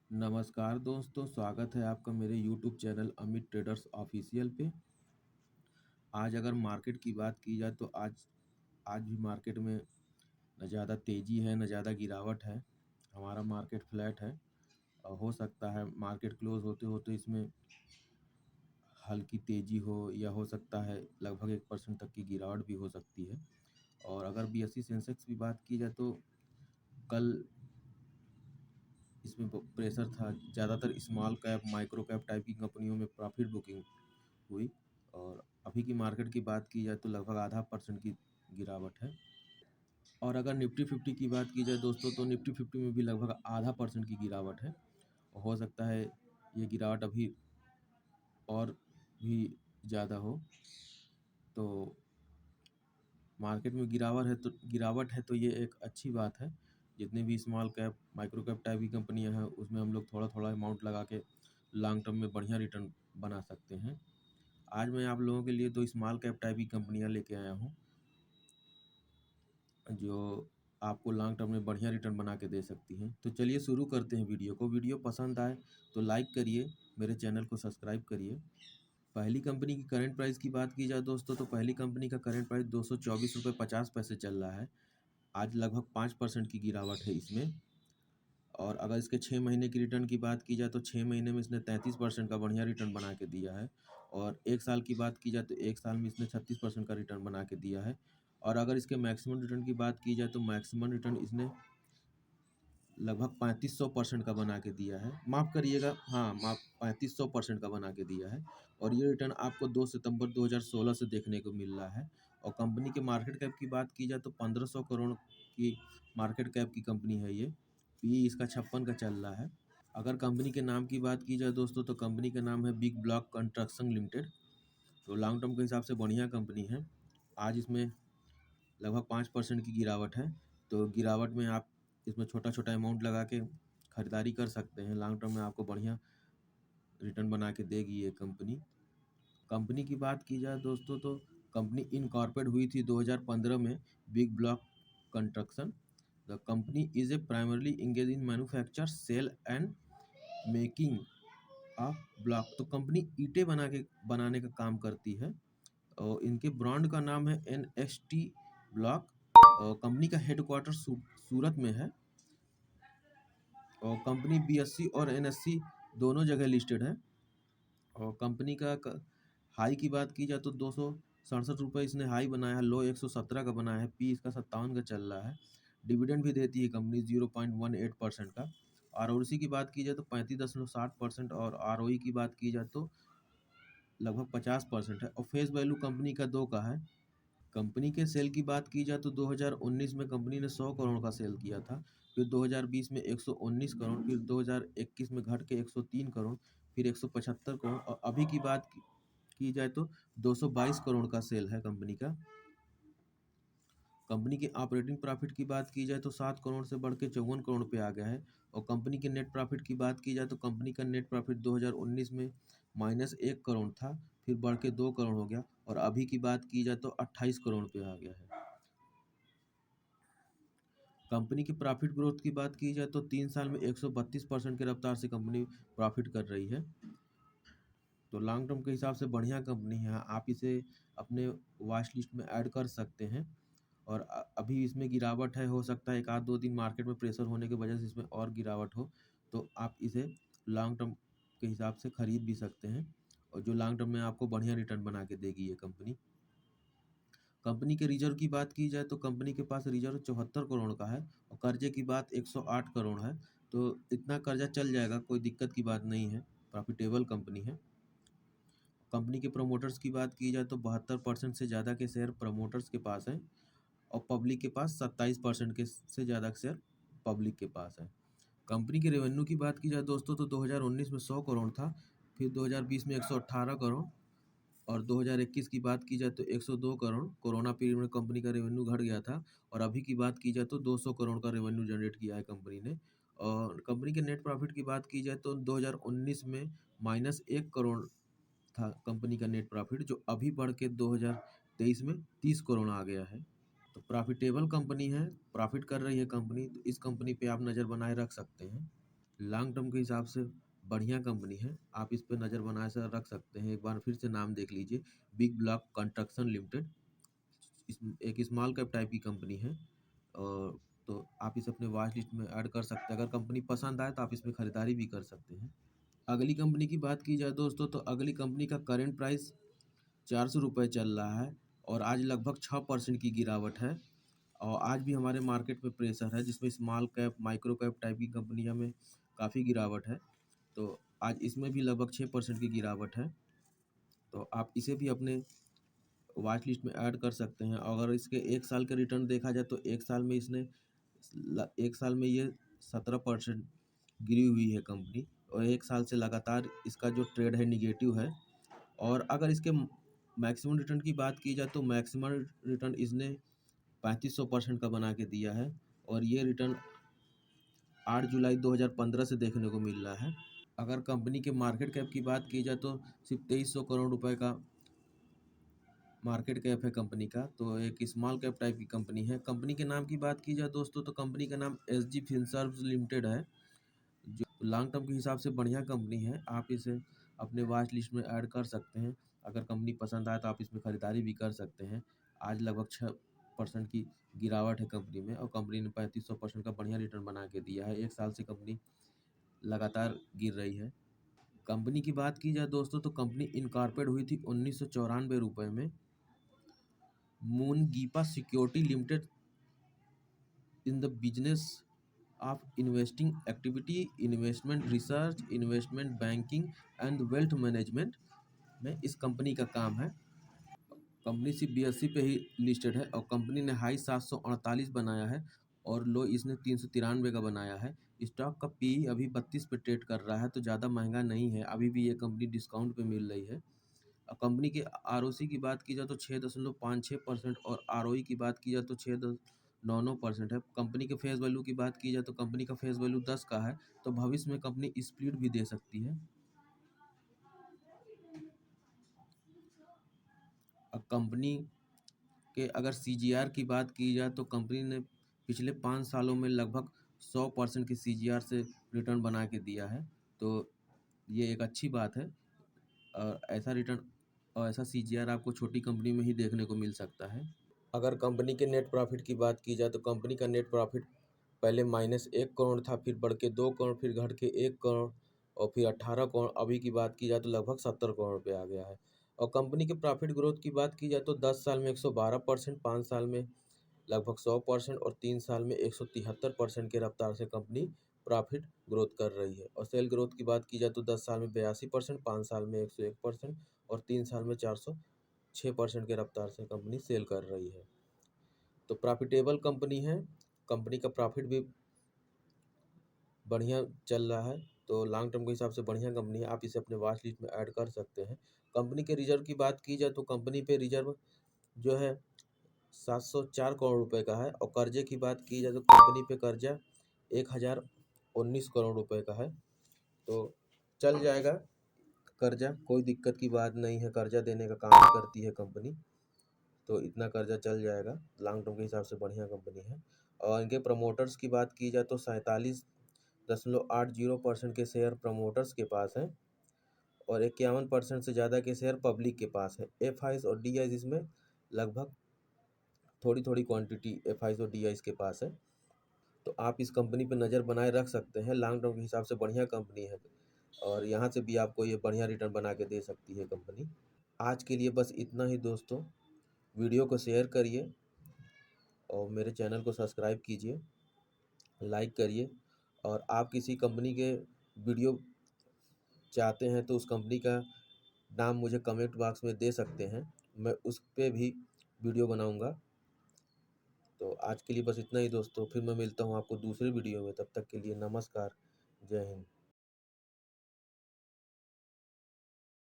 नमस्कार दोस्तों, स्वागत है आपका मेरे YouTube channel Amit traders official पे। आज अगर मार्केट की बात की जाए तो आज भी मार्केट में न ज़्यादा तेज़ी है न ज़्यादा गिरावट है। हमारा मार्केट फ्लैट है और हो सकता है मार्केट क्लोज़ होते होते इसमें हल्की तेज़ी हो या हो सकता है लगभग 1% तक की गिरावट भी हो सकती है। और अगर बीएसई सेंसेक्स की बात की जाए तो कल इसमें प्रेशर था, ज़्यादातर small cap micro cap type की कंपनियों में प्रॉफिट बुकिंग हुई। और अभी की मार्केट की बात की जाए तो लगभग आधा परसेंट की गिरावट है। और अगर निफ्टी 50 की बात की जाए दोस्तों तो निफ्टी 50 में भी लगभग आधा परसेंट की गिरावट है। हो सकता है ये गिरावट अभी और भी ज़्यादा हो। तो मार्केट में गिरावट है तो ये एक अच्छी बात है। जितने भी small cap micro cap type की कंपनियां हैं उसमें हम लोग थोड़ा थोड़ा अमाउंट लगा के लॉन्ग टर्म में बढ़िया रिटर्न बना सकते हैं। आज मैं आप लोगों के लिए दो स्मॉल कैप टाइप की कंपनियां लेके आया हूं जो आपको लॉन्ग टर्म में बढ़िया रिटर्न बना के दे सकती हैं। तो चलिए शुरू करते हैं वीडियो को। वीडियो पसंद आए तो लाइक करिए, मेरे चैनल को सब्सक्राइब करिए। पहली कंपनी की करंट प्राइस की बात की जाए दोस्तों तो पहली कंपनी का करंट प्राइस 224 रुपये 50 पैसे चल रहा है। आज लगभग 5% की गिरावट है इसमें। और अगर इसके 6 महीने की रिटर्न की बात की जाए तो 6 महीने में इसने 33% का बढ़िया रिटर्न बना के दिया है। और 1 साल की बात की जाए तो 1 साल में इसने 36% का रिटर्न बना के दिया है। और अगर इसके मैक्सिमम रिटर्न की बात की जाए तो मैक्सिमम रिटर्न इसने लगभग 3500% का बना के दिया है। माफ़ करिएगा, हाँ, 3500% का बना के दिया है। और ये रिटर्न आपको 2 सितंबर 2016 से देखने को मिल रहा है। और कंपनी के मार्केट कैप की बात की जाए तो 1500 करोड़ की मार्केट कैप की कंपनी है ये। पी इसका 56 का चल रहा है। अगर कंपनी के नाम की बात की जाए दोस्तों तो कंपनी का नाम है बिग ब्लॉक कंस्ट्रक्शन लिमिटेड। तो लॉन्ग टर्म के हिसाब से बढ़िया कंपनी है। आज इसमें लगभग 5% की गिरावट है। तो गिरावट में आप इसमें छोटा छोटा अमाउंट लगा के ख़रीदारी कर सकते हैं। लॉन्ग टर्म में आपको बढ़िया रिटर्न बना के देगी ये कंपनी। कंपनी की बात की जाए दोस्तों तो कंपनी इनकॉर्पोरेट हुई थी 2015 में। Big block construction, the company is a primarily engage in manufacture sale and making of block. तो कंपनी ईंटें बनाने का काम करती है। और इनके ब्रांड का नाम है NST ब्लॉक। और कंपनी का हेडक्वार्टर सूरत में है। और कंपनी BSE और NSE दोनों जगह लिस्टेड है। और कंपनी का हाई की बात की जाए तो 267 रुपये इसने हाई बनाया है। लो 117 का बनाया है। पी इसका 57 का चल रहा है। डिविडेंड भी देती है कंपनी 0.18% का। ROC की बात की जाए तो 35.60% और ROE की बात की जाए तो लगभग 50% है। और फेस वैल्यू कंपनी का 2 का है। कंपनी के सेल की बात की जाए तो 2019 में कंपनी ने 100 करोड़ का सेल किया था। फिर 2020 में 119 करोड़, फिर 2021 में घट के 103 करोड़, फिर 175 करोड़ और अभी की बात की जाए तो 222 करोड़ का सेल है कंपनी का। कंपनी के ऑपरेटिंग प्रॉफिट की बात की जाए तो 7 करोड़ से बढ़ के 54 करोड़ पे आ गया है। और कंपनी के नेट प्रॉफिट की बात की जाए तो कंपनी का नेट प्रॉफिट 2019 में -1 करोड़ था, फिर बढ़ के 2 करोड़ हो गया और अभी की बात की जाए तो 28 करोड़ पे आ गया है। कंपनी की प्रॉफिट ग्रोथ की बात की जाए तो 3 साल में 132% की रफ्तार से कंपनी प्रॉफिट कर रही है। तो लॉन्ग टर्म के हिसाब से बढ़िया कंपनी है। आप इसे अपने वॉच लिस्ट में ऐड कर सकते हैं। और अभी इसमें गिरावट है, हो सकता है 1 आध 2 दिन मार्केट में प्रेशर होने की वजह से इसमें और गिरावट हो। तो आप इसे लॉन्ग टर्म के हिसाब से ख़रीद भी सकते हैं और जो लॉन्ग टर्म में आपको बढ़िया रिटर्न बना के देगी ये कंपनी। कंपनी के रिजर्व की बात की जाए तो कंपनी के पास रिजर्व 74 करोड़ का है और कर्जे की बात 108 करोड़ है। तो इतना कर्जा चल जाएगा, कोई दिक्कत की बात नहीं है। प्रॉफिटेबल कंपनी है। कंपनी के प्रमोटर्स की बात की जाए तो 72% से ज़्यादा के शेयर प्रमोटर्स के पास हैं और पब्लिक के पास 27% के से ज़्यादा शेयर पब्लिक के पास है। कंपनी के रेवेन्यू की बात की जाए दोस्तों तो 2019 में 100 करोड़ था, फिर 2020 में 118 करोड़ और 2021 की बात की जाए तो 102 करोड़। कोरोना पीरियड में कंपनी का रेवेन्यू घट गया था और अभी की बात की जाए तो 200 करोड़ का रेवेन्यू जनरेट किया है कंपनी ने। और कंपनी के नेट प्रॉफिट की बात की जाए तो 2019 में -1 करोड़ था कंपनी का नेट प्रॉफिट, जो अभी बढ़ के 2023 में 30 करोड़ आ गया है। तो प्रॉफिटेबल कंपनी है, प्रॉफिट कर रही है कंपनी, तो इस कंपनी पे आप नज़र बनाए रख सकते हैं। लॉन्ग टर्म के हिसाब से बढ़िया कंपनी है, आप इस पे नज़र बनाए से रख सकते हैं। एक बार फिर से नाम देख लीजिए, बिग ब्लॉक कंस्ट्रक्शन लिमिटेड। एक स्मॉल कैप टाइप की कंपनी है, और तो आप इसे अपने वॉच लिस्ट में ऐड कर सकते हैं। अगर कंपनी पसंद आए तो आप इसमें खरीदारी भी कर सकते हैं। अगली कंपनी की बात की जाए दोस्तों, तो अगली कंपनी का करेंट प्राइस 400 रुपये चल रहा है, और आज लगभग 6% की गिरावट है। और आज भी हमारे मार्केट में प्रेशर है, जिसमें small cap micro cap type की कंपनियों में काफ़ी गिरावट है। तो आज इसमें भी लगभग 6% की गिरावट है। तो आप इसे भी अपने वॉच लिस्ट में ऐड कर सकते हैं। अगर इसके 1 साल के रिटर्न देखा जाए तो 1 साल में इसने 1 साल में ये 17% गिरी हुई है कंपनी, और 1 साल से लगातार इसका जो ट्रेड है निगेटिव है। और अगर इसके मैक्सिमम रिटर्न की बात की जाए तो मैक्सिमम रिटर्न इसने 3500% का बना के दिया है, और ये रिटर्न 8 जुलाई 2015 से देखने को मिल रहा है। अगर कंपनी के मार्केट कैप की बात की जाए तो सिर्फ 2300 करोड़ रुपए का मार्केट कैप है कंपनी का। तो एक स्मॉल कैप टाइप की कंपनी है। कंपनी के नाम की बात की जाए दोस्तों, तो कंपनी का नाम SG फिनसर्व्स लिमिटेड है, जो लॉन्ग टर्म के हिसाब से बढ़िया कंपनी है। आप इसे अपने वॉच लिस्ट में ऐड कर सकते हैं। अगर कंपनी पसंद आए तो आप इसमें खरीदारी भी कर सकते हैं। आज लगभग 6% की गिरावट है कंपनी में, और कंपनी ने 3500% का बढ़िया रिटर्न बना के दिया है। 1 साल से कंपनी लगातार गिर रही है। कंपनी की बात की जाए दोस्तों, तो कंपनी इनकॉर्पोरेट हुई थी 1994 में। Moongipa security limited in the business of investing activity, investment research, investment banking and wealth management में इस कंपनी का काम है। कंपनी सिर्फ BSE पे ही लिस्टेड है, और कंपनी ने हाई 748 बनाया है, और लो इसने 393 का बनाया है। स्टॉक का PE अभी 32 पे ट्रेड कर रहा है, तो ज़्यादा महंगा नहीं है। अभी भी ये कंपनी डिस्काउंट पे मिल रही है। कंपनी के ROC की बात की जाए तो 6.56%, और ROE की बात की जाए तो 6.99% है। कंपनी के फेस वैल्यू की बात की जाए तो कंपनी का फेस वैल्यू 10 का है, तो भविष्य में कंपनी स्प्लिट भी दे सकती है। अब कंपनी के अगर CGR की बात की जाए तो कंपनी ने पिछले 5 सालों में लगभग 100% की CGR से रिटर्न बना के दिया है। तो ये एक अच्छी बात है, और ऐसा रिटर्न और ऐसा CGR आपको छोटी कंपनी में ही देखने को मिल सकता है। अगर कंपनी के नेट प्रॉफिट की बात की जाए तो कंपनी का नेट प्रॉफिट पहले -1 करोड़ था, फिर बढ़ के 2 करोड़, फिर घट के 1 करोड़, और फिर 18 करोड़। अभी की बात की जाए तो लगभग 70 करोड़ पे आ गया है। और कंपनी के प्रॉफिट ग्रोथ की बात की जाए तो 10 साल में 112%, 5 साल में लगभग 100%, और 3 साल में 173% के रफ्तार से कंपनी प्रॉफिट ग्रोथ कर रही है। और सेल ग्रोथ की बात की जाए तो 10 साल में 82%, 5 साल में 101%, और 3 साल में 406% के रफ्तार से कंपनी सेल कर रही है। तो प्रॉफिटेबल कंपनी है, कंपनी का प्रॉफिट भी बढ़िया चल रहा है। तो लॉन्ग टर्म के हिसाब से बढ़िया कंपनी है, आप इसे अपने वॉच लिस्ट में ऐड कर सकते हैं। कंपनी के रिजर्व की बात की जाए तो कंपनी पे रिजर्व जो है 704 करोड़ रुपए का है, और कर्जे की बात की जाए तो कंपनी पे कर्जा 1019 करोड़ रुपए का है। तो चल जाएगा कर्जा, कोई दिक्कत की बात नहीं है। कर्जा देने का काम ही करती है कंपनी, तो इतना कर्जा चल जाएगा। लॉन्ग टर्म के हिसाब से बढ़िया कंपनी है। और इनके प्रमोटर्स की बात की जाए तो 47.80% के शेयर प्रमोटर्स के पास हैं, और 51% से ज़्यादा के शेयर पब्लिक के पास है। FIs और DIs इसमें लगभग थोड़ी थोड़ी क्वांटिटी FIs और DIs के पास है। तो आप इस कंपनी पे नज़र बनाए रख सकते हैं। लॉन्ग टर्म के हिसाब से बढ़िया कंपनी है, और यहाँ से भी आपको ये बढ़िया रिटर्न बना के दे सकती है कंपनी। आज के लिए बस इतना ही दोस्तों। वीडियो को शेयर करिए, और मेरे चैनल को सब्सक्राइब कीजिए, लाइक करिए। और आप किसी कंपनी के वीडियो चाहते हैं तो उस कंपनी का नाम मुझे कमेंट बॉक्स में दे सकते हैं, मैं उस पे भी वीडियो बनाऊंगा। तो आज के लिए बस इतना ही दोस्तों, फिर मैं मिलता हूँ आपको दूसरे वीडियो में। तब तक के लिए नमस्कार, जय हिंद।